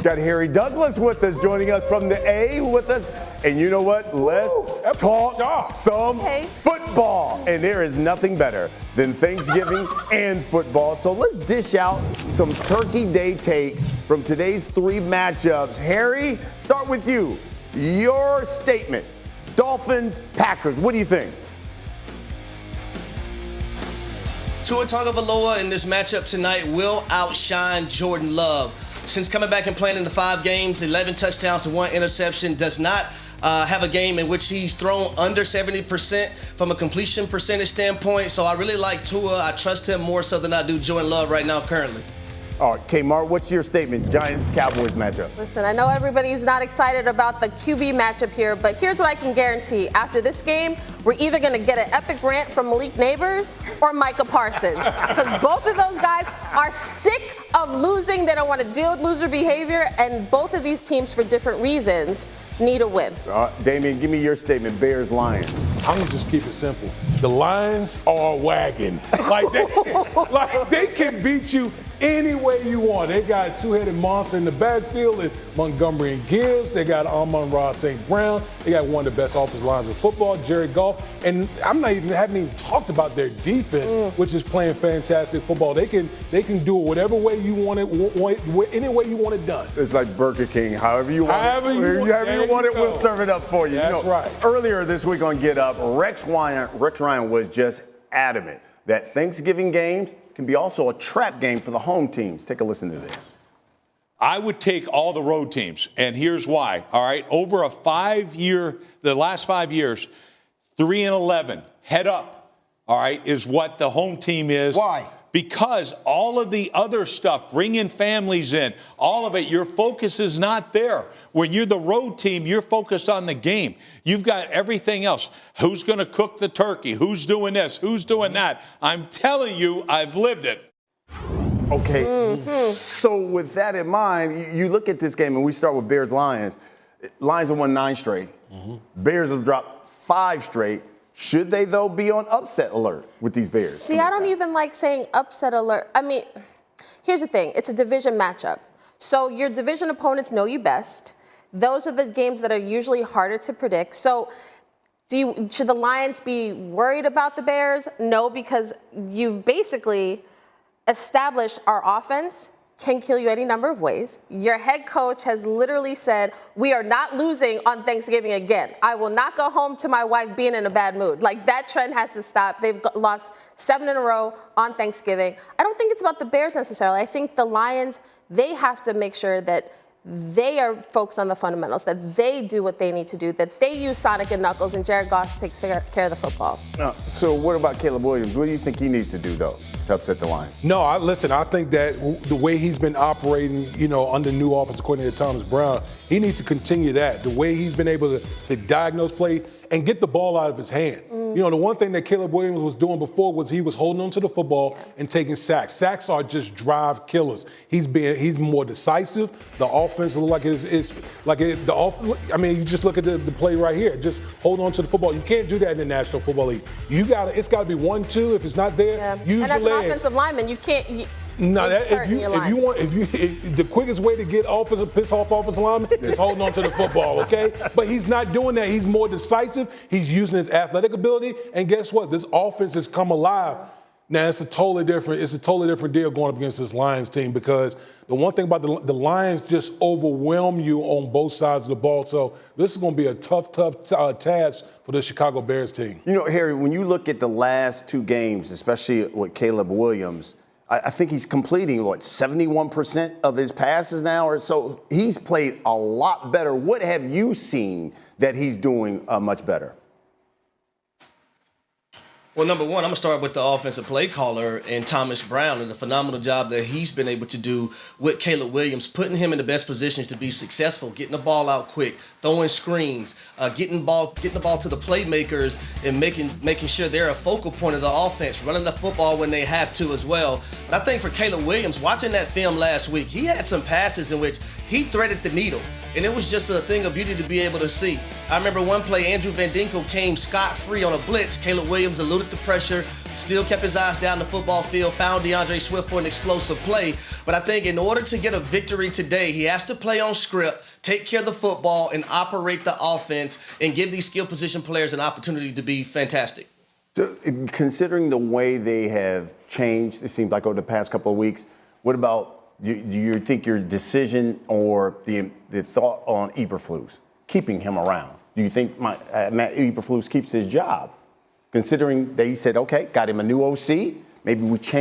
Got Harry Douglas with us, joining us from the A with us. And you know what? Let's talk some football. And there is nothing better than Thanksgiving and football. So let's dish out some Turkey Day takes from today's 3 matchups. Harry, start with you. Your statement. Dolphins, Packers. What do you think? Tua Tagovailoa in this matchup tonight will outshine Jordan Love. Since coming back and playing in the 5 games, 11 touchdowns to 1 interception, does not have a game in which he's thrown under 70% from a completion percentage standpoint. So I really like Tua. I trust him more so than I do Jordan Love right now currently. All right, Kmart, what's your statement? Giants-Cowboys matchup. Listen, I know everybody's not excited about the QB matchup here, but here's what I can guarantee. After this game, we're either going to get an epic rant from Malik Neighbors or Micah Parsons, because both of those guys are sick of losing. They don't want to deal with loser behavior, and both of these teams, for different reasons, need a win. Damian, give me your statement. Bears-Lions. I'm going to just keep it simple. The Lions are a wagon. Like they can beat you any way you want. They got a 2-headed monster in the backfield in Montgomery and Gibbs. They got Amon-Ra St. Brown. They got one of the best offensive lines in football, Jared Goff. And haven't even talked about their defense, which is playing fantastic football. They can do it whatever way you want it, any way you want it done. It's like Burger King. However you want it, we'll serve it up for you. That's right. Earlier this week on Get Up, Rex Ryan was just adamant that Thanksgiving games can be also a trap game for the home teams. Take a listen to this. I would take all the road teams, and here's why. All right, over the last 5 years, 3-11, head up, all right, is what the home team is. Why? Because all of the other stuff, bringing families in, all of it, your focus is not there. When you're the road team, you're focused on the game. You've got everything else. Who's going to cook the turkey? Who's doing this? Who's doing that? I'm telling you, I've lived it. Okay, so with that in mind, you look at this game, and we start with Bears-Lions. Lions have won 9 straight. Bears have dropped 5 straight. Should they, though, be on upset alert with these Bears? See, I don't even like saying upset alert. I mean, here's the thing. It's a division matchup. So your division opponents know you best. Those are the games that are usually harder to predict. So should the Lions be worried about the Bears? No, because you've basically established our offense can kill you any number of ways. Your head coach has literally said, we are not losing on Thanksgiving again. I will not go home to my wife being in a bad mood. Like, that trend has to stop. They've lost 7 in a row on Thanksgiving. I don't think it's about the Bears necessarily. I think the Lions, they have to make sure that they are focused on the fundamentals, that they do what they need to do, that they use Sonic and Knuckles, and Jared Goff takes care of the football. So what about Caleb Williams? What do you think he needs to do, though, to upset the Lions? No, I think that the way he's been operating, under new offensive coordinator Thomas Brown, he needs to continue that. The way he's been able to diagnose play and get the ball out of his hand. The one thing that Caleb Williams was doing before was he was holding on to the football and taking sacks. Sacks are just drive killers. He's more decisive. The offense looks like you just look at the play right here. Just hold on to the football. You can't do that in the National Football League. It's got to be 1-2. If it's not there, use your legs. And as an offensive lineman, you can't. No, the quickest way to get piss off offensive linemen is holding on to the football, okay? But he's not doing that. He's more decisive. He's using his athletic ability, and guess what? This offense has come alive. Now it's a totally different deal going up against this Lions team, because the one thing about the Lions just overwhelm you on both sides of the ball. So this is going to be a tough task for the Chicago Bears team. Harry, when you look at the last 2 games, especially with Caleb Williams, I think he's completing, 71% of his passes now or so. He's played a lot better. What have you seen that he's doing much better? Well, number one, I'm going to start with the offensive play caller and Thomas Brown and the phenomenal job that he's been able to do with Caleb Williams, putting him in the best positions to be successful, getting the ball out quick, throwing screens, getting the ball to the playmakers, and making sure they're a focal point of the offense, running the football when they have to as well. But I think for Caleb Williams, watching that film last week, he had some passes in which he threaded the needle. And it was just a thing of beauty to be able to see. I remember one play, Andrew Van Ginkel came scot-free on a blitz. Caleb Williams eluded the pressure, still kept his eyes down the football field, found DeAndre Swift for an explosive play. But I think in order to get a victory today, he has to play on script, take care of the football, and operate the offense, and give these skill position players an opportunity to be fantastic. So, considering the way they have changed, it seems like over the past couple of weeks, what about, do you think your decision or the thought on Eberflus, keeping him around? Do you think Matt Eberflus keeps his job? Considering they said, okay, got him a new OC, maybe we change